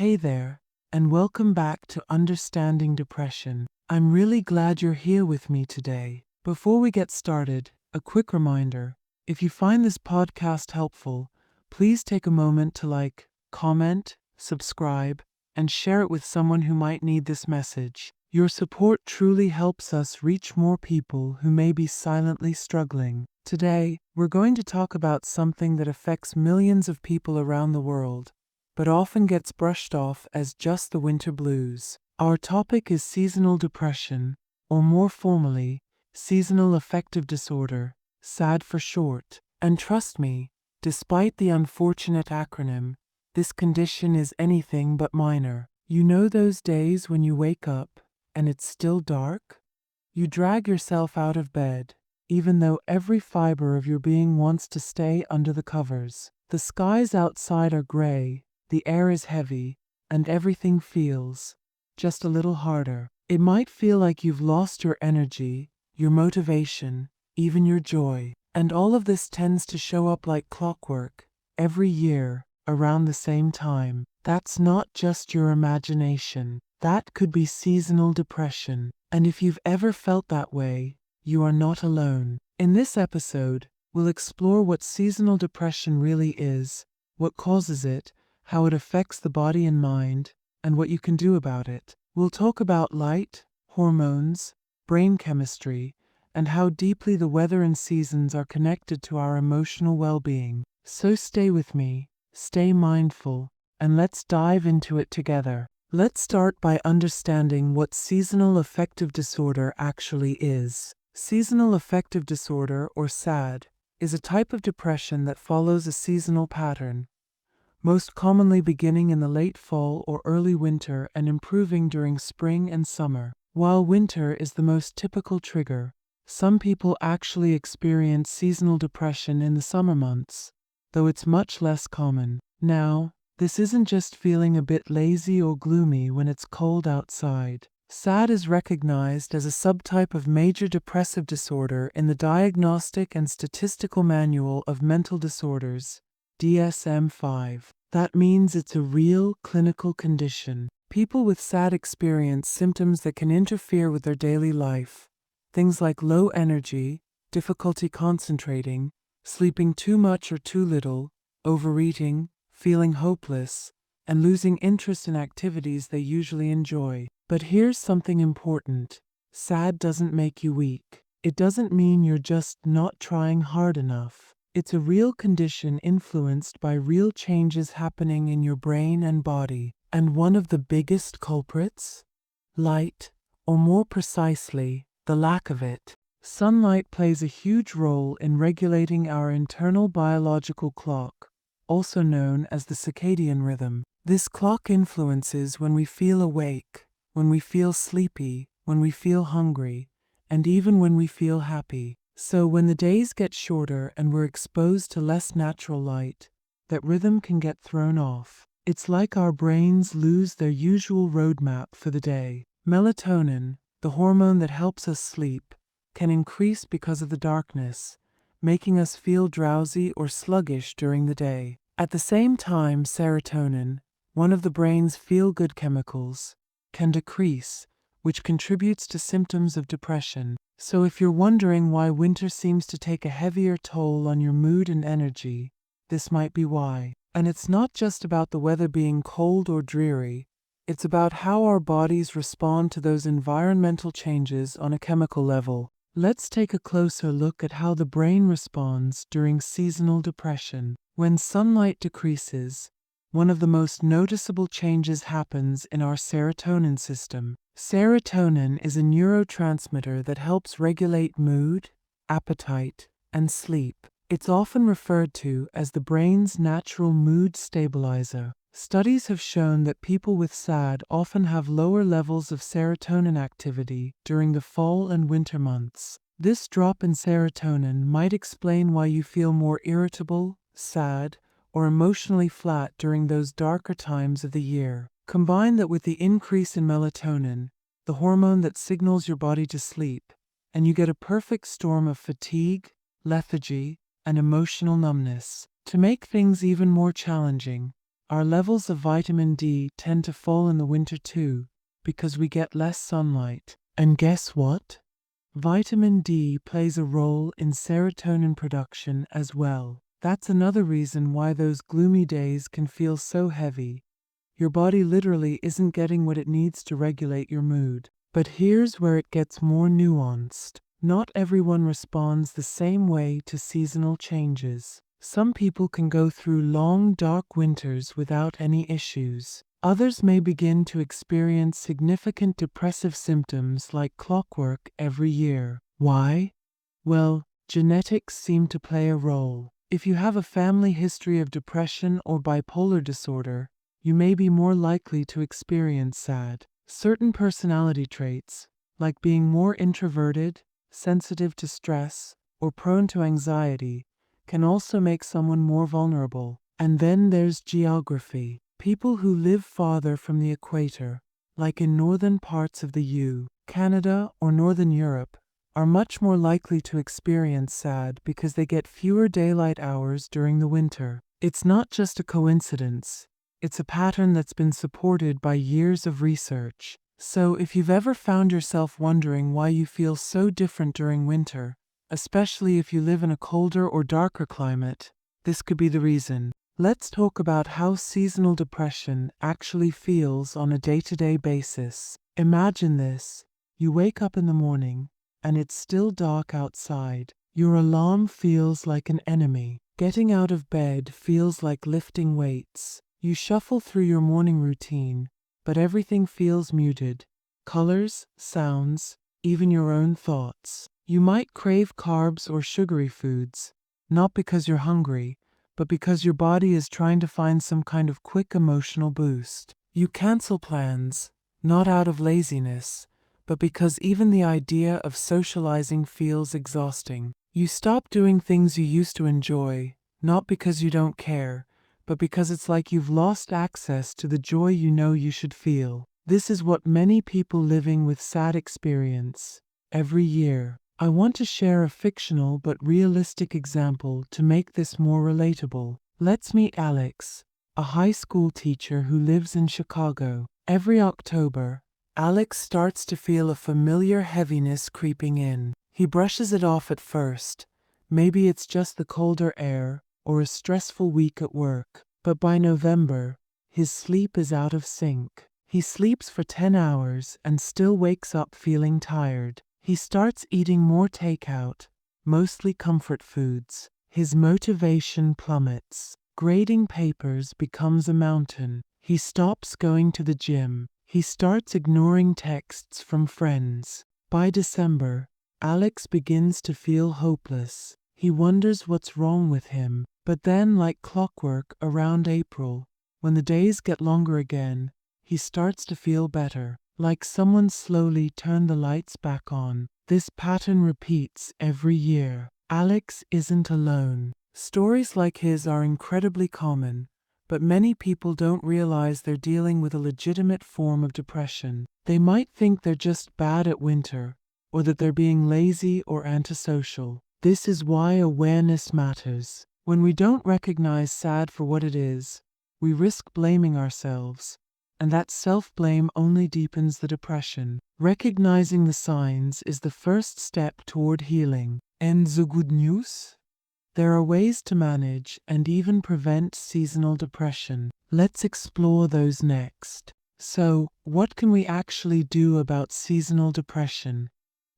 Hey there, and welcome back to Understanding Depression. I'm really glad you're here with me today. Before we get started, a quick reminder. If you find this podcast helpful, please take a moment to like, comment, subscribe, and share it with someone who might need this message. Your support truly helps us reach more people who may be silently struggling. Today, we're going to talk about something that affects millions of people around the world, but often gets brushed off as just the winter blues. Our topic is seasonal depression, or more formally, Seasonal Affective Disorder, SAD for short. And trust me, despite the unfortunate acronym, this condition is anything but minor. You know those days when you wake up and it's still dark? You drag yourself out of bed, even though every fiber of your being wants to stay under the covers. The skies outside are gray, the air is heavy, and everything feels just a little harder. It might feel like you've lost your energy, your motivation, even your joy. And all of this tends to show up like clockwork, every year, around the same time. That's not just your imagination. That could be seasonal depression. And if you've ever felt that way, you are not alone. In this episode, we'll explore what seasonal depression really is, what causes it, how it affects the body and mind, and what you can do about it. We'll talk about light, hormones, brain chemistry, and how deeply the weather and seasons are connected to our emotional well-being. So stay with me, stay mindful, and let's dive into it together. Let's start by understanding what seasonal affective disorder actually is. Seasonal affective disorder, or SAD, is a type of depression that follows a seasonal pattern, most commonly beginning in the late fall or early winter and improving during spring and summer. While winter is the most typical trigger, some people actually experience seasonal depression in the summer months, though it's much less common. Now, this isn't just feeling a bit lazy or gloomy when it's cold outside. SAD is recognized as a subtype of major depressive disorder in the Diagnostic and Statistical Manual of Mental Disorders, DSM-5. That means it's a real clinical condition. People with SAD experience symptoms that can interfere with their daily life. Things like low energy, difficulty concentrating, sleeping too much or too little, overeating, feeling hopeless, and losing interest in activities they usually enjoy. But here's something important. SAD doesn't make you weak. It doesn't mean you're just not trying hard enough. It's a real condition influenced by real changes happening in your brain and body. And one of the biggest culprits? Light, or more precisely, the lack of it. Sunlight plays a huge role in regulating our internal biological clock, also known as the circadian rhythm. This clock influences when we feel awake, when we feel sleepy, when we feel hungry, and even when we feel happy. So when the days get shorter and we're exposed to less natural light, that rhythm can get thrown off. It's like our brains lose their usual roadmap for the day. Melatonin, the hormone that helps us sleep, can increase because of the darkness, making us feel drowsy or sluggish during the day. At the same time, serotonin, one of the brain's feel-good chemicals, can decrease, which contributes to symptoms of depression. So if you're wondering why winter seems to take a heavier toll on your mood and energy, this might be why. And it's not just about the weather being cold or dreary, it's about how our bodies respond to those environmental changes on a chemical level. Let's take a closer look at how the brain responds during seasonal depression. When sunlight decreases, one of the most noticeable changes happens in our serotonin system. Serotonin is a neurotransmitter that helps regulate mood, appetite, and sleep. It's often referred to as the brain's natural mood stabilizer. Studies have shown that people with SAD often have lower levels of serotonin activity during the fall and winter months. This drop in serotonin might explain why you feel more irritable, sad, or emotionally flat during those darker times of the year. Combine that with the increase in melatonin, the hormone that signals your body to sleep, and you get a perfect storm of fatigue, lethargy, and emotional numbness. To make things even more challenging, Our levels of vitamin D tend to fall in the winter too, because we get less sunlight. And guess what? Vitamin D plays a role in serotonin production as well. That's another reason why those gloomy days can feel so heavy. Your body literally isn't getting what it needs to regulate your mood. But here's where it gets more nuanced. Not everyone responds the same way to seasonal changes. Some people can go through long, dark winters without any issues. Others may begin to experience significant depressive symptoms like clockwork every year. Why? Well, genetics seem to play a role. If you have a family history of depression or bipolar disorder, you may be more likely to experience SAD. Certain personality traits, like being more introverted, sensitive to stress, or prone to anxiety, can also make someone more vulnerable. And then there's geography. People who live farther from the equator, like in northern parts of the EU, Canada, or Northern Europe, are much more likely to experience SAD because they get fewer daylight hours during the winter. It's not just a coincidence. It's a pattern that's been supported by years of research. So if you've ever found yourself wondering why you feel so different during winter, especially if you live in a colder or darker climate, this could be the reason. Let's talk about how seasonal depression actually feels on a day-to-day basis. Imagine this. You wake up in the morning, and it's still dark outside. Your alarm feels like an enemy. Getting out of bed feels like lifting weights. You shuffle through your morning routine, but everything feels muted. Colors, sounds, even your own thoughts. You might crave carbs or sugary foods, not because you're hungry, but because your body is trying to find some kind of quick emotional boost. You cancel plans, not out of laziness, but because even the idea of socializing feels exhausting. You stop doing things you used to enjoy, not because you don't care, but because it's like you've lost access to the joy you know you should feel. This is what many people living with SAD experience every year. I want to share a fictional but realistic example to make this more relatable. Let's meet Alex, a high school teacher who lives in Chicago. Every October, Alex starts to feel a familiar heaviness creeping in. He brushes it off at first. Maybe it's just the colder air or a stressful week at work. But by November, his sleep is out of sync. He sleeps for 10 hours and still wakes up feeling tired. He starts eating more takeout, mostly comfort foods. His motivation plummets. Grading papers becomes a mountain. He stops going to the gym. He starts ignoring texts from friends. By December, Alex begins to feel hopeless. He wonders what's wrong with him. But then, like clockwork, around April, when the days get longer again, he starts to feel better. Like someone slowly turned the lights back on. This pattern repeats every year. Alex isn't alone. Stories like his are incredibly common, but many people don't realize they're dealing with a legitimate form of depression. They might think they're just bad at winter, or that they're being lazy or antisocial. This is why awareness matters. When we don't recognize SAD for what it is, we risk blaming ourselves. And that self-blame only deepens the depression. Recognizing the signs is the first step toward healing. And the good news? There are ways to manage and even prevent seasonal depression. Let's explore those next. So, what can we actually do about seasonal depression?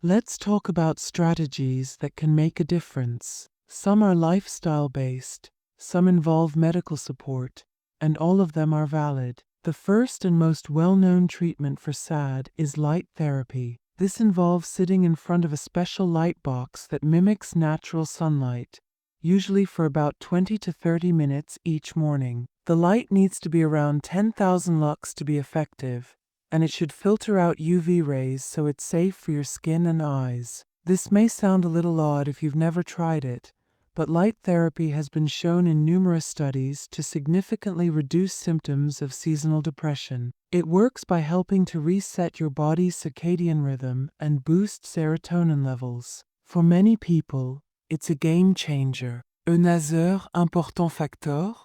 Let's talk about strategies that can make a difference. Some are lifestyle-based, some involve medical support, and all of them are valid. The first and most well-known treatment for SAD is light therapy. This involves sitting in front of a special light box that mimics natural sunlight, usually for about 20 to 30 minutes each morning. The light needs to be around 10,000 lux to be effective, and it should filter out UV rays so it's safe for your skin and eyes. This may sound a little odd if you've never tried it, but light therapy has been shown in numerous studies to significantly reduce symptoms of seasonal depression. It works by helping to reset your body's circadian rhythm and boost serotonin levels. For many people, it's a game changer. Un assez important facteur?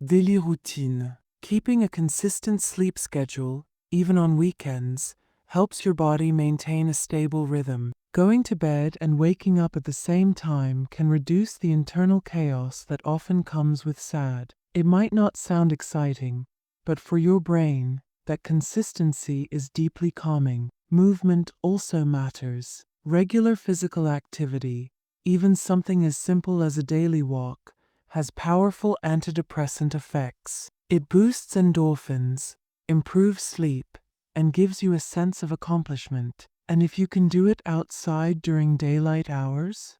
Daily routine. Keeping a consistent sleep schedule, even on weekends, helps your body maintain a stable rhythm. Going to bed and waking up at the same time can reduce the internal chaos that often comes with SAD. It might not sound exciting, but for your brain, that consistency is deeply calming. Movement also matters. Regular physical activity, even something as simple as a daily walk, has powerful antidepressant effects. It boosts endorphins, improves sleep, and gives you a sense of accomplishment. And if you can do it outside during daylight hours,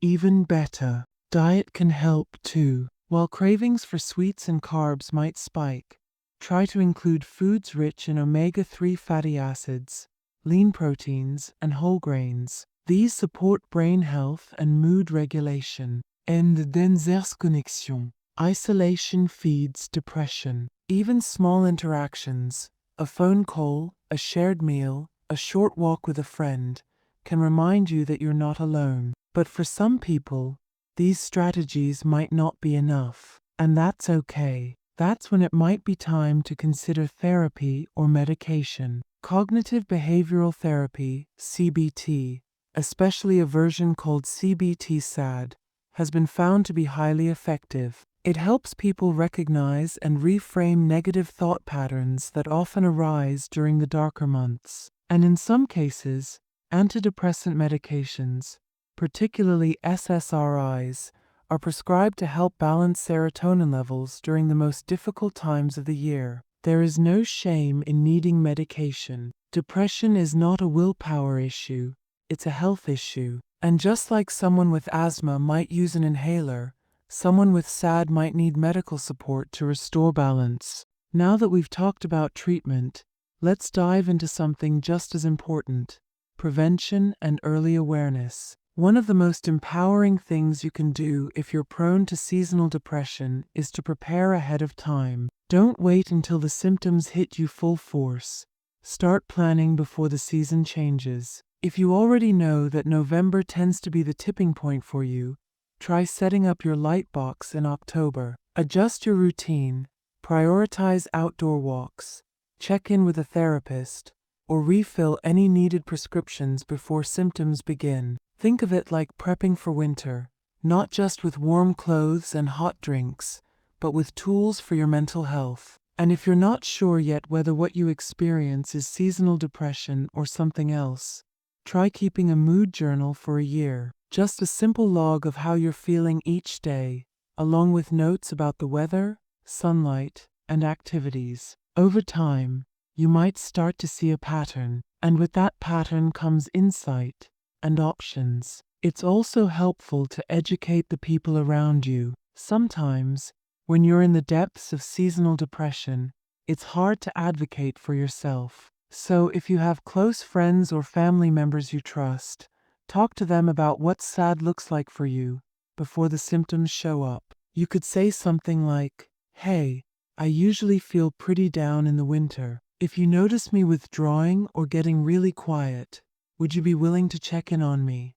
even better. Diet can help too. While cravings for sweets and carbs might spike, try to include foods rich in omega-3 fatty acids, lean proteins, and whole grains. These support brain health and mood regulation. And désinconnexion. Isolation feeds depression. Even small interactions, a phone call, a shared meal, a short walk with a friend, can remind you that you're not alone. But for some people, these strategies might not be enough. And that's okay. That's when it might be time to consider therapy or medication. Cognitive behavioral therapy, CBT, especially a version called CBT-SAD, has been found to be highly effective. It helps people recognize and reframe negative thought patterns that often arise during the darker months. And in some cases, antidepressant medications, particularly SSRIs, are prescribed to help balance serotonin levels during the most difficult times of the year. There is no shame in needing medication. Depression is not a willpower issue, it's a health issue. And just like someone with asthma might use an inhaler, someone with SAD might need medical support to restore balance. Now that we've talked about treatment, let's dive into something just as important: prevention and early awareness. One of the most empowering things you can do if you're prone to seasonal depression is to prepare ahead of time. Don't wait until the symptoms hit you full force. Start planning before the season changes. If you already know that November tends to be the tipping point for you, try setting up your light box in October. Adjust your routine, prioritize outdoor walks, check in with a therapist, or refill any needed prescriptions before symptoms begin. Think of it like prepping for winter, not just with warm clothes and hot drinks, but with tools for your mental health. And if you're not sure yet whether what you experience is seasonal depression or something else, try keeping a mood journal for a year. Just a simple log of how you're feeling each day, along with notes about the weather, sunlight, and activities. Over time, you might start to see a pattern, and with that pattern comes insight and options. It's also helpful to educate the people around you. Sometimes, when you're in the depths of seasonal depression, it's hard to advocate for yourself. So if you have close friends or family members you trust, talk to them about what SAD looks like for you before the symptoms show up. You could say something like, "Hey, I usually feel pretty down in the winter. If you notice me withdrawing or getting really quiet, would you be willing to check in on me?"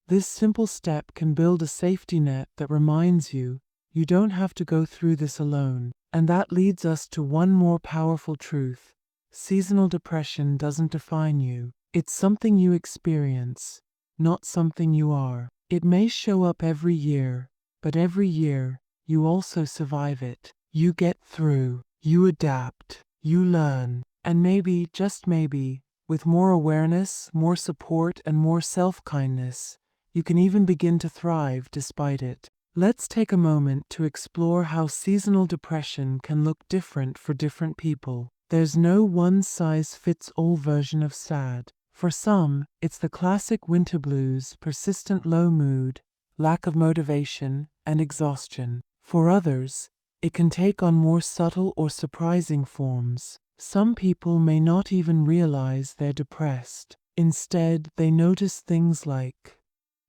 This simple step can build a safety net that reminds you you don't have to go through this alone. And that leads us to one more powerful truth. Seasonal depression doesn't define you. It's something you experience, not something you are. It may show up every year, but every year, you also survive it. You get through, you adapt, you learn, and maybe, just maybe, with more awareness, more support, and more self-kindness, you can even begin to thrive despite it. Let's take a moment to explore how seasonal depression can look different for different people. There's no one-size-fits-all version of SAD. For some, it's the classic winter blues, persistent low mood, lack of motivation, and exhaustion. For others, it can take on more subtle or surprising forms. Some people may not even realize they're depressed. Instead, they notice things like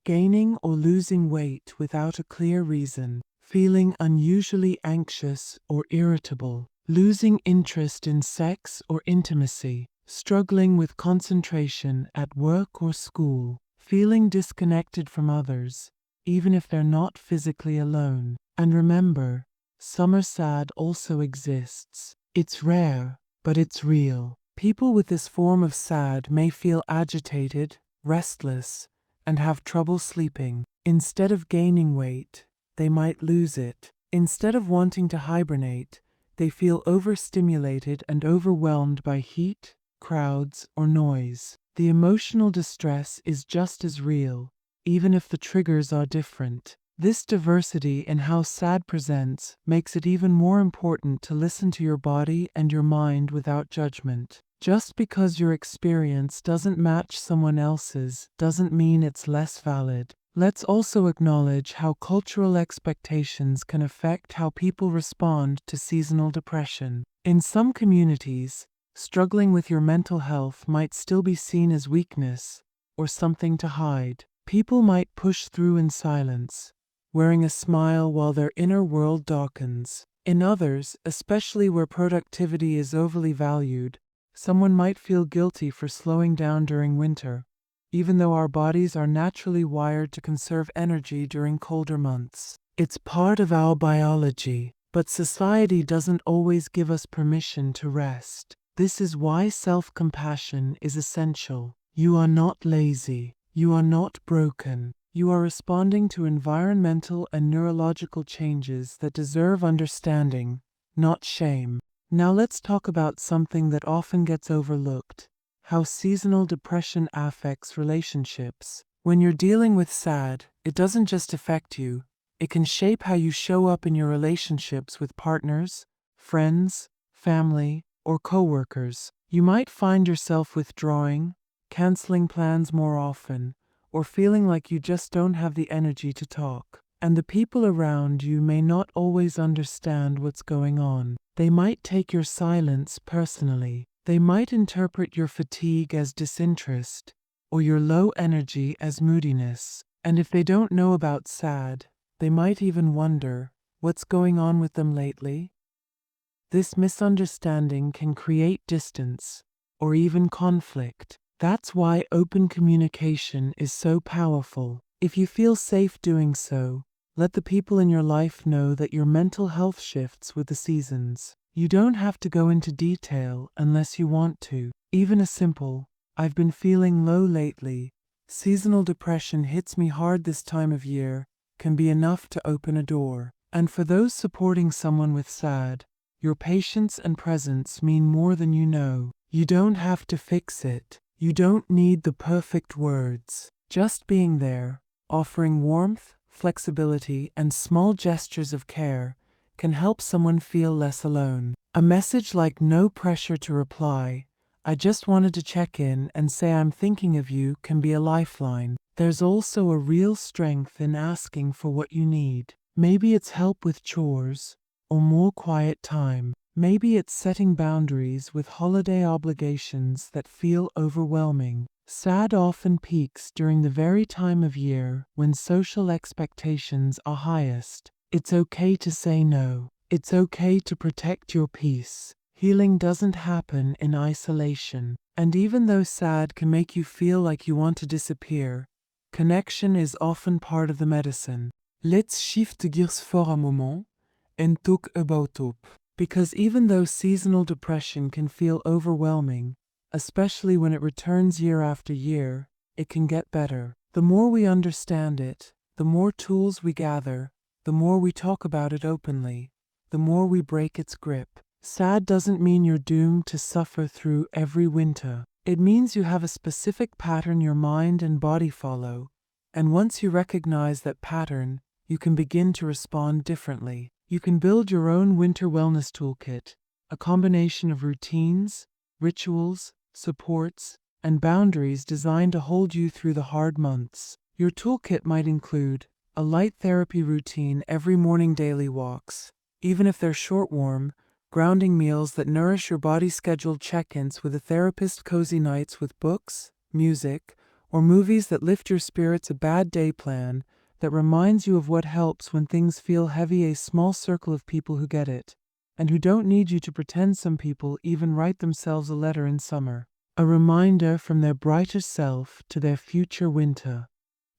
gaining or losing weight without a clear reason, feeling unusually anxious or irritable, losing interest in sex or intimacy, struggling with concentration at work or school, feeling disconnected from others, even if they're not physically alone. And remember, Summer sad also exists. It's rare, but it's real. People with this form of sad may feel agitated, restless, and have trouble sleeping. Instead of gaining weight, they might lose it. Instead of wanting to hibernate, they feel overstimulated and overwhelmed by heat, crowds, or noise. The emotional distress is just as real, even if the triggers are different. This diversity in how sad presents makes it even more important to listen to your body and your mind without judgment. Just because your experience doesn't match someone else's doesn't mean it's less valid. Let's also acknowledge how cultural expectations can affect how people respond to seasonal depression. In some communities, struggling with your mental health might still be seen as weakness or something to hide. People might push through in silence, wearing a smile while their inner world darkens. In others, especially where productivity is overly valued, someone might feel guilty for slowing down during winter, even though our bodies are naturally wired to conserve energy during colder months. It's part of our biology, but society doesn't always give us permission to rest. This is why self-compassion is essential. You are not lazy. You are not broken. You are responding to environmental and neurological changes that deserve understanding, not shame. Now let's talk about something that often gets overlooked: how seasonal depression affects relationships. When you're dealing with sad, it doesn't just affect you, it can shape how you show up in your relationships with partners, friends, family, or coworkers. You might find yourself withdrawing, canceling plans more often, or feeling like you just don't have the energy to talk. And the people around you may not always understand what's going on. They might take your silence personally. They might interpret your fatigue as disinterest, or your low energy as moodiness. And if they don't know about sad, they might even wonder, what's going on with them lately? This misunderstanding can create distance, or even conflict. That's why open communication is so powerful. If you feel safe doing so, let the people in your life know that your mental health shifts with the seasons. You don't have to go into detail unless you want to. Even a simple, "I've been feeling low lately. Seasonal depression hits me hard this time of year," can be enough to open a door. And for those supporting someone with sad, your patience and presence mean more than you know. You don't have to fix it. You don't need the perfect words. Just being there, offering warmth, flexibility, and small gestures of care can help someone feel less alone. A message like "no pressure to reply, I just wanted to check in and say I'm thinking of you" can be a lifeline. There's also a real strength in asking for what you need. Maybe it's help with chores, or more quiet time. Maybe it's setting boundaries with holiday obligations that feel overwhelming. Sad often peaks during the very time of year when social expectations are highest. It's okay to say no. It's okay to protect your peace. Healing doesn't happen in isolation. And even though sad can make you feel like you want to disappear, connection is often part of the medicine. Let's shift gears for a moment and talk about hope. Because even though seasonal depression can feel overwhelming, especially when it returns year after year, it can get better. The more we understand it, the more tools we gather, the more we talk about it openly, the more we break its grip. Sad doesn't mean you're doomed to suffer through every winter. It means you have a specific pattern your mind and body follow, and once you recognize that pattern, you can begin to respond differently. You can build your own winter wellness toolkit, a combination of routines, rituals, supports, and boundaries designed to hold you through the hard months. Your toolkit might include a light therapy routine, every morning daily walks, even if they're short, warm, grounding meals that nourish your body, scheduled check-ins with a therapist, cozy nights with books, music, or movies that lift your spirits, a bad day plan that reminds you of what helps when things feel heavy, a small circle of people who get it, and who don't need you to pretend. Some people even write themselves a letter in summer, a reminder from their brighter self to their future winter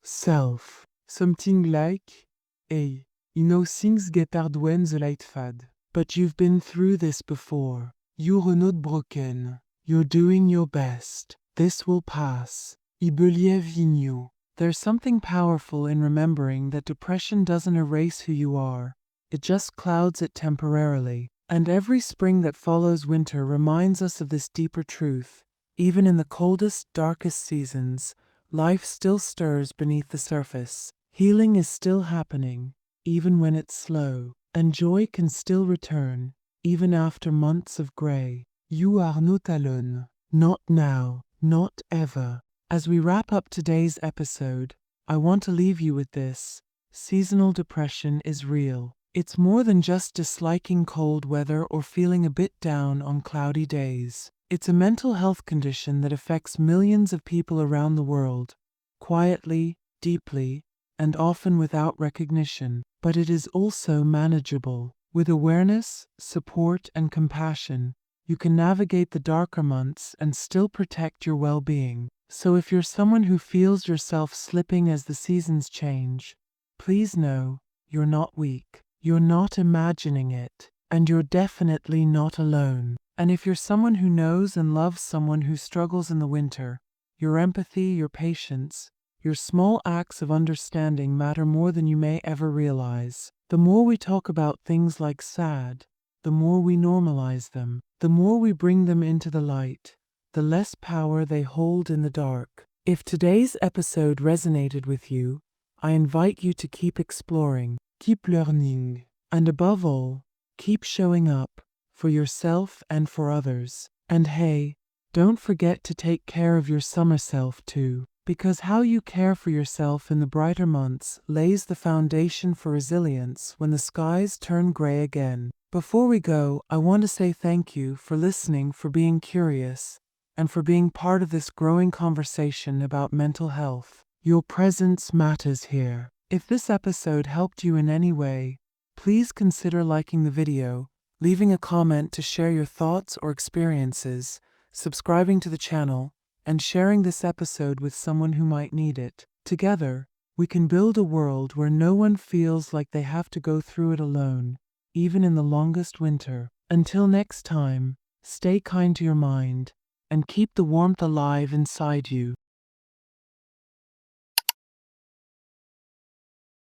self. Something like, "Hey, Innosings leidfad. But you've been through this before. You're not broken. You're doing your best. This will pass. I believe in you. There's something powerful in remembering that depression doesn't erase who you are. It just clouds it temporarily. And every spring that follows winter reminds us of this deeper truth. Even in the coldest, darkest seasons, life still stirs beneath the surface. Healing is still happening, even when it's slow. And joy can still return, even after months of gray. You are not alone. Not now. Not ever. As we wrap up today's episode, I want to leave you with this. Seasonal depression is real. It's more than just disliking cold weather or feeling a bit down on cloudy days. It's a mental health condition that affects millions of people around the world, quietly, deeply, and often without recognition. But it is also manageable. With awareness, support, and compassion, you can navigate the darker months and still protect your well-being. So if you're someone who feels yourself slipping as the seasons change, please know you're not weak. You're not imagining it, and you're definitely not alone. And if you're someone who knows and loves someone who struggles in the winter, your empathy, your patience, your small acts of understanding matter more than you may ever realize. The more we talk about things like sad, the more we normalize them, the more we bring them into the light, the less power they hold in the dark. If today's episode resonated with you, I invite you to keep exploring, keep learning, and above all, keep showing up for yourself and for others. And hey, don't forget to take care of your summer self too, because how you care for yourself in the brighter months lays the foundation for resilience when the skies turn gray again. Before we go, I want to say thank you for listening, for being curious, and for being part of this growing conversation about mental health. Your presence matters here. If this episode helped you in any way, please consider liking the video, leaving a comment to share your thoughts or experiences, subscribing to the channel, and sharing this episode with someone who might need it. Together, we can build a world where no one feels like they have to go through it alone, even in the longest winter. Until next time, stay kind to your mind, and keep the warmth alive inside you.